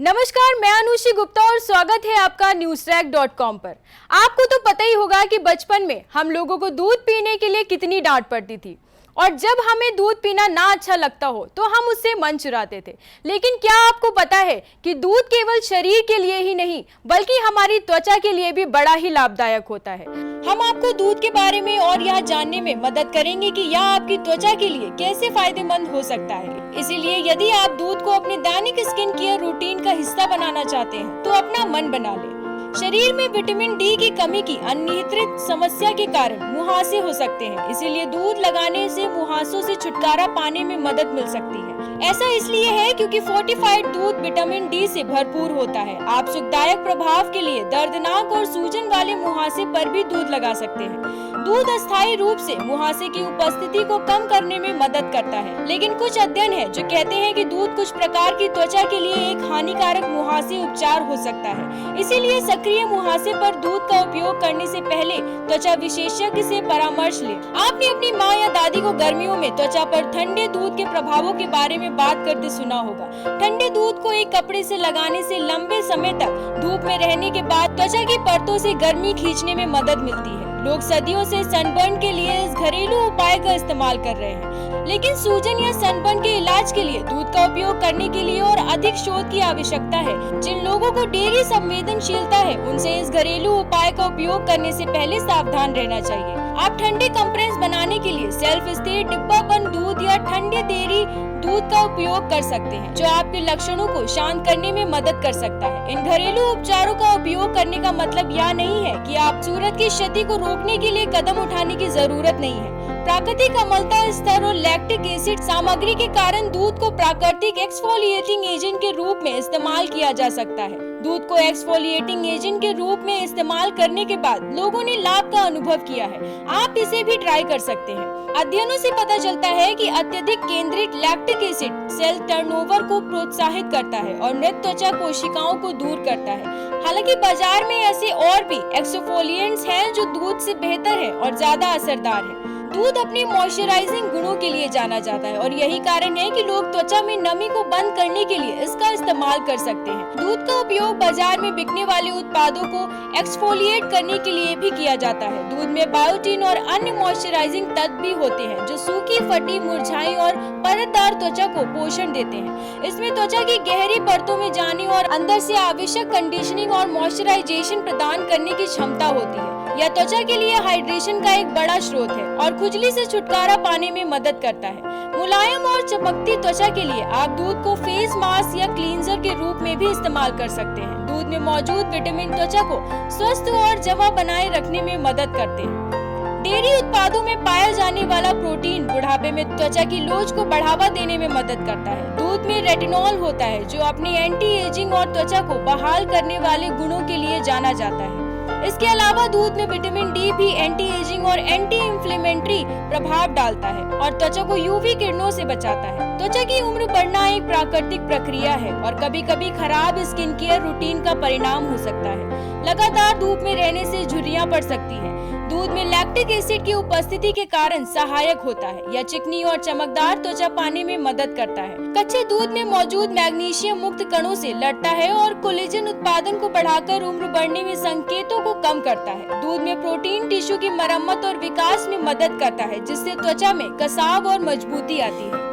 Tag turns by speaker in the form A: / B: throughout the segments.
A: नमस्कार, मैं अनुषी गुप्ता और स्वागत है आपका newstrek.com पर। आपको तो पता ही होगा कि बचपन में हम लोगों को दूध पीने के लिए कितनी डांट पड़ती थी और जब हमें दूध पीना ना अच्छा लगता हो तो हम उससे मन चुराते थे। लेकिन क्या आपको पता है कि दूध केवल शरीर के लिए ही नहीं बल्कि हमारी त्वचा के लिए भी बड़ा ही लाभदायक होता है। हम आपको दूध के बारे में और यह जानने में मदद करेंगे कि यह आपकी त्वचा के लिए कैसे फायदेमंद हो सकता है। इसीलिए यदि आप दूध को अपने दैनिक स्किन केयर रूटीन का हिस्सा बनाना चाहते हैं तो अपना मन बना ले। शरीर में विटामिन डी की कमी की अनियंत्रित समस्या के कारण मुहासे हो सकते हैं, इसीलिए दूध लगाने से मुहासों से छुटकारा पाने में मदद मिल सकती है। ऐसा इसलिए है क्योंकि फोर्टिफाइड दूध विटामिन डी से भरपूर होता है। आप सुखदायक प्रभाव के लिए दर्दनाक और सूजन वाले मुहासे पर भी दूध लगा सकते हैं। दूध अस्थायी रूप से मुहासे की उपस्थिति को कम करने में मदद करता है, लेकिन कुछ अध्ययन है जो कहते हैं कि दूध कुछ प्रकार की त्वचा के लिए एक हानिकारक मुहासे उपचार हो सकता है। इसीलिए सक्रिय मुहासे पर दूध का उपयोग करने से पहले त्वचा विशेषज्ञ से परामर्श लें। आपने अपनी माँ या दादी को गर्मियों में त्वचा पर ठंडे दूध के प्रभावों के बारे में बात करते सुना होगा। ठंडे दूध को एक कपड़े से लगाने से लंबे समय तक धूप में रहने के बाद त्वचा की परतों से गर्मी खींचने में मदद मिलती है। लोग सदियों से सनबर्न के लिए इस घरेलू उपाय का इस्तेमाल कर रहे हैं, लेकिन सूजन या सनबर्न के इलाज के लिए दूध का उपयोग करने के लिए और अधिक शोध की आवश्यकता है। जिन लोगों को डेयरी संवेदनशीलता है उनसे इस घरेलू उपाय का उपयोग करने से पहले सावधान रहना चाहिए। आप ठंडे कंप्रेस बनाने के लिए सेल्फ स्थिर डिब्बाबंद दूध या ठंडे डेयरी दूध का उपयोग कर सकते हैं, जो आपके लक्षणों को शांत करने में मदद कर सकता है। इन घरेलू उपचारों का उपयोग करने का मतलब यह नहीं है कि आप सूरत की क्षति को रोकने के लिए कदम उठाने की जरूरत नहीं है। प्राकृतिक अम्लता स्तर और लैक्टिक एसिड सामग्री के कारण दूध को प्राकृतिक एक्सफोलिएटिंग एजेंट के रूप में इस्तेमाल किया जा सकता है। दूध को एक्सफोलिएटिंग एजेंट के रूप में इस्तेमाल करने के बाद लोगों ने लाभ का अनुभव किया है। आप इसे भी ट्राई कर सकते हैं। अध्ययनों से पता चलता है कि अत्यधिक केंद्रित लैक्टिक एसिड सेल टर्नओवर को प्रोत्साहित करता है और मृत त्वचा कोशिकाओं को दूर करता है। हालांकि बाजार में ऐसे और भी एक्सफोलिएंट्स हैं जो दूध से बेहतर है और ज्यादा असरदार है। दूध अपने मॉइस्चराइजिंग गुणों के लिए जाना जाता है और यही कारण है कि लोग त्वचा में नमी को बंद करने के लिए इसका इस्तेमाल कर सकते हैं। दूध का उपयोग बाजार में बिकने वाले उत्पादों को एक्सफोलिएट करने के लिए भी किया जाता है। दूध में बायोटिन और अन्य मॉइस्चराइजिंग तत्व भी होते हैं जो सूखी, फटी, मुरझाई और परतदार त्वचा को पोषण देते हैं। इसमें त्वचा की गहरी परतों में जाने और अंदर से आवश्यक कंडीशनिंग और मॉइस्चराइजेशन प्रदान करने की क्षमता होती है। यह त्वचा के लिए हाइड्रेशन का एक बड़ा स्रोत है और खुजली से छुटकारा पाने में मदद करता है। मुलायम और चमकती त्वचा के लिए आप दूध को फेस मास्क या क्लींजर के रूप में भी इस्तेमाल कर सकते हैं। दूध में मौजूद विटामिन त्वचा को स्वस्थ और जमा बनाए रखने में मदद करते हैं। डेयरी उत्पादों में पाया जाने वाला प्रोटीन बुढ़ापे में त्वचा की लोच को बढ़ावा देने में मदद करता है। दूध में रेटिनॉल होता है जो अपनी एंटी एजिंग और त्वचा को बहाल करने वाले गुणों के लिए जाना जाता है। इसके अलावा दूध में विटामिन डी भी एंटी एजिंग और एंटी इंफ्लेमेटरी प्रभाव डालता है और त्वचा को यूवी किरणों से बचाता है। त्वचा की उम्र बढ़ना एक प्राकृतिक प्रक्रिया है और कभी-कभी खराब स्किन केयर रूटीन का परिणाम हो सकता है। लगातार धूप में रहने से झुर्रियां पड़ सकती हैं। दूध में लैक्टिक एसिड की उपस्थिति के कारण सहायक होता है। यह चिकनी और चमकदार त्वचा पाने में मदद करता है। कच्चे दूध में मौजूद मैग्नीशियम मुक्त कणों से लड़ता है और कोलेजन उत्पादन को बढ़ाकर उम्र बढ़ने में संकेतों को कम करता है। दूध में प्रोटीन टिश्यू की मरम्मत और विकास में मदद करता है, जिससे त्वचा में कसाव और मजबूती आती है।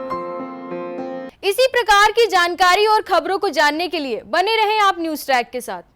A: इसी प्रकार की जानकारी और खबरों को जानने के लिए बने रहें आप न्यूज़ ट्रैक के साथ।